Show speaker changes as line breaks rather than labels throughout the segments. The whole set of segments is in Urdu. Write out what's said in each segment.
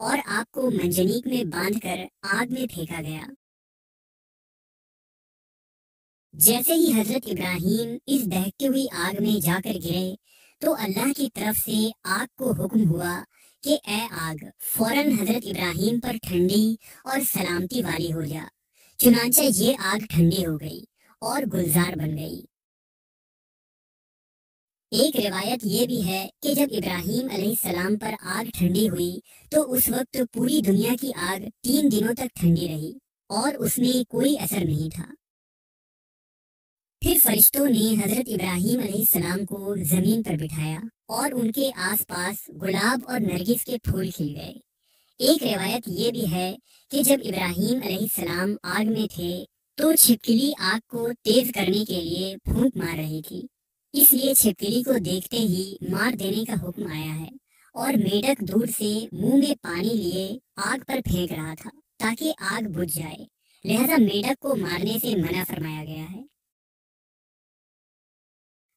اور آپ کو منجنیق میں باندھ کر آگ میں پھینکا گیا۔ جیسے ہی حضرت ابراہیم اس دہتی ہوئی آگ میں جا کر گرے تو اللہ کی طرف سے آگ کو حکم ہوا کہ اے آگ فوراً حضرت ابراہیم پر ٹھنڈی اور سلامتی والی ہو جا۔ چنانچہ یہ آگ ٹھنڈی ہو گئی اور گلزار بن گئی۔ ایک روایت یہ بھی ہے کہ جب ابراہیم علیہ السلام پر آگ ٹھنڈی ہوئی تو اس وقت پوری دنیا کی آگ 3 دنوں تک ٹھنڈی رہی اور اس میں کوئی اثر نہیں تھا۔ پھر فرشتوں نے حضرت ابراہیم علیہ السلام کو زمین پر بٹھایا اور ان کے آس پاس گلاب اور نرگس کے پھول کھل گئے۔ ایک روایت یہ بھی ہے کہ جب ابراہیم علیہ السلام آگ میں تھے تو چھپکلی آگ کو تیز کرنے کے لیے پھونک مار رہی تھی، اس لیے چھپکلی کو دیکھتے ہی مار دینے کا حکم آیا ہے، اور میڈک دور سے منہ میں پانی لیے آگ پر پھینک رہا تھا تاکہ آگ بجھ جائے، لہذا میڈک کو مارنے سے منع فرمایا گیا ہے۔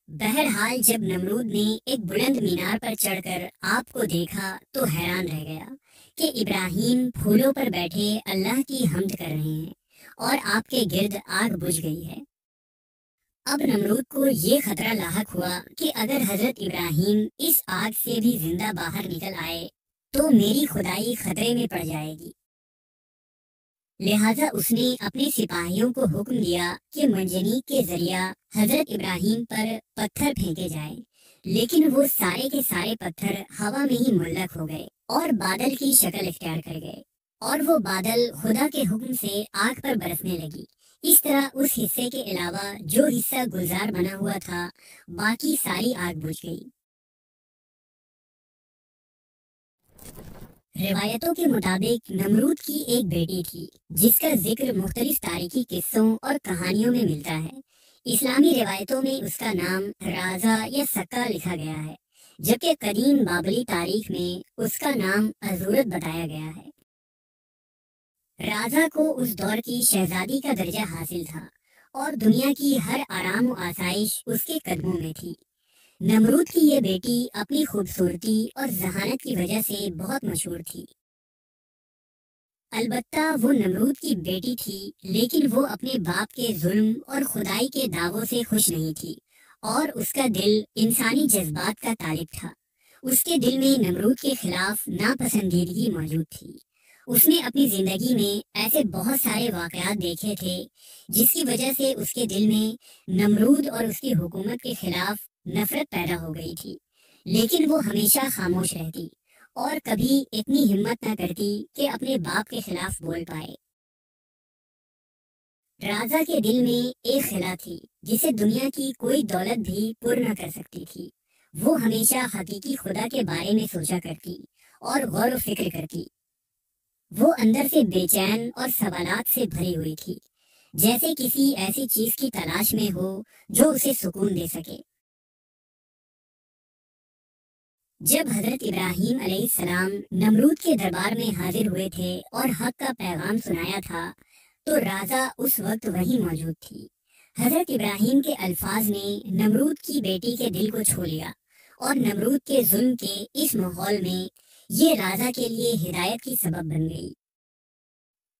بہرحال جب نمرود نے ایک بلند مینار پر چڑھ کر آپ کو دیکھا تو حیران رہ گیا کہ ابراہیم پھولوں پر بیٹھے اللہ کی حمد کر رہے ہیں اور آپ کے گرد آگ بجھ گئی ہے۔ اب نمرود کو یہ خطرہ لاحق ہوا کہ اگر حضرت ابراہیم اس آگ سے بھی زندہ باہر نکل آئے تو میری خدائی خطرے میں پڑ جائے گی، لہذا اس نے اپنے سپاہیوں کو حکم دیا کہ منجنیق کے ذریعہ حضرت ابراہیم پر پتھر پھینکے جائیں، لیکن وہ سارے کے سارے پتھر ہوا میں ہی معلق ہو گئے اور بادل کی شکل اختیار کر گئے، اور وہ بادل خدا کے حکم سے آگ پر برسنے لگی۔ اس طرح اس حصے کے علاوہ جو حصہ گلزار بنا ہوا تھا باقی ساری آگ بجھ گئی۔ روایتوں کے مطابق نمرود کی ایک بیٹی تھی جس کا ذکر مختلف تاریخی قصوں اور کہانیوں میں ملتا ہے۔ اسلامی روایتوں میں اس کا نام رازا یا سکا لکھا گیا ہے، جبکہ قدیم بابلی تاریخ میں اس کا نام ازورت بتایا گیا ہے۔ رازا کو اس دور کی شہزادی کا درجہ حاصل تھا اور دنیا کی ہر آرام و آسائش اس کے قدموں میں تھی۔ نمرود کی یہ بیٹی اپنی خوبصورتی اور ذہانت کی وجہ سے بہت مشہور تھی۔ البتہ وہ نمرود کی بیٹی تھی، لیکن وہ اپنے باپ کے ظلم اور خدائی کے دعووں سے خوش نہیں تھی، اور اس کا دل انسانی جذبات کا طالب تھا۔ اس کے دل میں نمرود کے خلاف ناپسندیدگی موجود تھی۔ اس نے اپنی زندگی میں ایسے بہت سارے واقعات دیکھے تھے جس کی وجہ سے اس کے دل میں نمرود اور اس کی حکومت کے خلاف نفرت پیدا ہو گئی تھی، لیکن وہ ہمیشہ خاموش رہتی اور کبھی اتنی ہمت نہ کرتی کہ اپنے باپ کے خلاف بول پائے۔ رازا کے دل میں ایک خلا تھی جسے دنیا کی کوئی دولت بھی پر نہ کر سکتی تھی۔ وہ ہمیشہ حقیقی خدا کے بارے میں سوچا کرتی اور غور و فکر کرتی۔ وہ اندر سے بے چین اور سوالات سے بھری ہوئی تھی، جیسے کسی ایسی چیز کی تلاش میں ہو جو اسے سکون دے سکے۔ جب حضرت ابراہیم علیہ السلام نمرود کے دربار میں حاضر ہوئے تھے اور حق کا پیغام سنایا تھا تو رازا اس وقت وہیں موجود تھی۔ حضرت ابراہیم کے الفاظ نے نمرود کی بیٹی کے دل کو چھو لیا، اور نمرود کے ظلم کے اس ماحول میں یہ رازا کے لیے ہدایت کی سبب بن گئی۔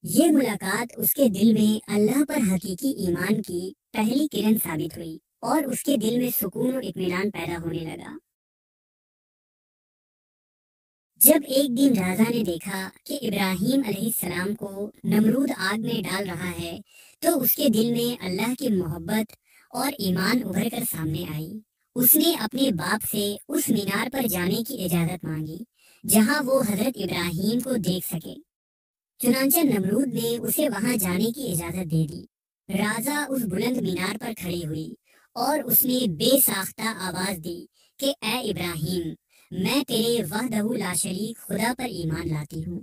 یہ ملاقات اس کے دل میں اللہ پر حقیقی ایمان کی پہلی کرن ثابت ہوئی اور اس کے دل میں سکون و اطمینان پیدا ہونے لگا۔ جب ایک دن رازا نے دیکھا کہ ابراہیم علیہ السلام کو نمرود آگ میں ڈال رہا ہے تو اس کے دل میں اللہ کی محبت اور ایمان ابھر کر سامنے آئی۔ اس نے اپنے باپ سے اس مینار پر جانے کی اجازت مانگی جہاں وہ حضرت ابراہیم کو دیکھ سکے۔ چنانچہ نمرود نے اسے وہاں جانے کی اجازت دے دی۔ رازا اس بلند مینار پر کھڑی ہوئی اور اس نے بے ساختہ آواز دی کہ اے ابراہیم، میں تیرے وحدہ لا شریک خدا پر ایمان لاتی ہوں۔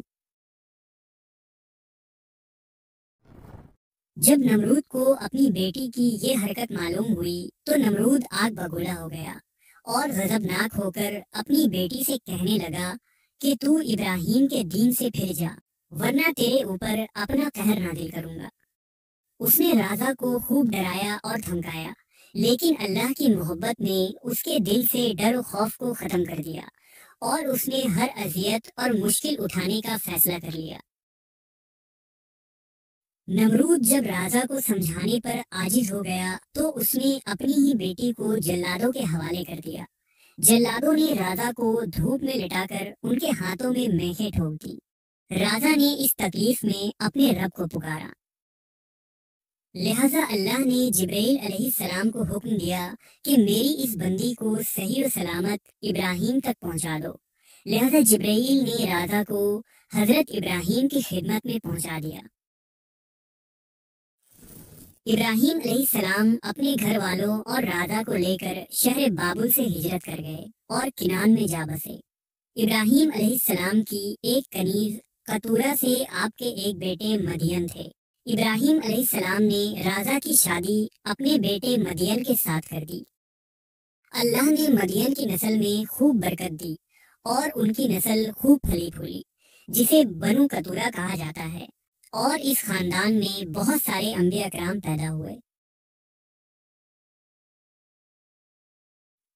جب نمرود کو اپنی بیٹی کی یہ حرکت معلوم ہوئی تو نمرود آگ بگولا ہو گیا اور غضبناک ہو کر اپنی بیٹی سے کہنے لگا کہ تو ابراہیم کے دین سے پھر جا، ورنہ تیرے اوپر اپنا قہر نازل کروں گا۔ اس نے رازا کو خوب ڈرایا اور دھمکایا، لیکن اللہ کی محبت نے اس کے دل سے ڈر و خوف کو ختم کر دیا اور اس نے ہر اذیت اور مشکل اٹھانے کا فیصلہ کر لیا۔ نمرود جب راجا کو سمجھانے پر عاجز ہو گیا تو اس نے اپنی ہی بیٹی کو جلادوں کے حوالے کر دیا۔ جلادوں نے راجا کو دھوپ میں لٹا کر ان کے ہاتھوں میں میخیں ٹھوک دی۔ راجا نے اس تکلیف میں اپنے رب کو پکارا، لہذا اللہ نے جبرائیل علیہ السلام کو حکم دیا کہ میری اس بندی کو صحیح و سلامت ابراہیم تک پہنچا دو۔ لہذا جبرائیل نے راجا کو حضرت ابراہیم کی خدمت میں پہنچا دیا۔ ابراہیم علیہ السلام اپنے گھر والوں اور راجا کو لے کر شہر بابل سے ہجرت کر گئے اور کنعان میں جا بسے۔ ابراہیم علیہ السلام کی ایک کنیز قطورہ سے آپ کے ایک بیٹے مدین تھے۔ ابراہیم علیہ السلام نے راجا کی شادی اپنے بیٹے مدین کے ساتھ کر دی۔ اللہ نے مدین کی نسل میں خوب برکت دی اور ان کی نسل خوب پھلی پھولی، جسے بنو قطورہ کہا جاتا ہے، اور اس خاندان میں بہت سارے انبیاء کرام پیدا ہوئے۔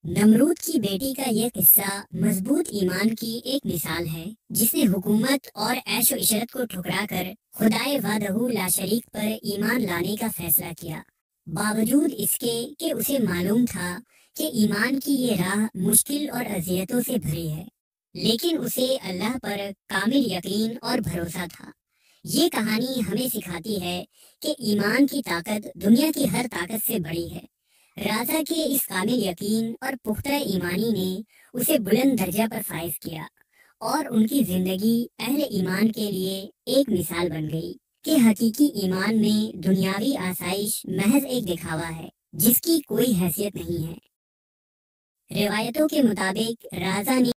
نمرود کی بیٹی کا یہ قصہ مضبوط ایمان کی ایک مثال ہے، جس نے حکومت اور عیش و عشرت کو ٹھکرا کر خدائے وحدہ لا شریک پر ایمان لانے کا فیصلہ کیا، باوجود اس کے کہ اسے معلوم تھا کہ ایمان کی یہ راہ مشکل اور اذیتوں سے بھری ہے، لیکن اسے اللہ پر کامل یقین اور بھروسہ تھا۔ یہ کہانی ہمیں سکھاتی ہے کہ ایمان کی طاقت دنیا کی ہر طاقت سے بڑی ہے۔ راجا کے اس کامل یقین اور پختہ ایمانی نے اسے بلند درجہ پر فائز کیا، اور ان کی زندگی اہل ایمان کے لیے ایک مثال بن گئی کہ حقیقی ایمان میں دنیاوی آسائش محض ایک دکھاوا ہے جس کی کوئی حیثیت نہیں ہے۔ روایتوں کے مطابق راجا نے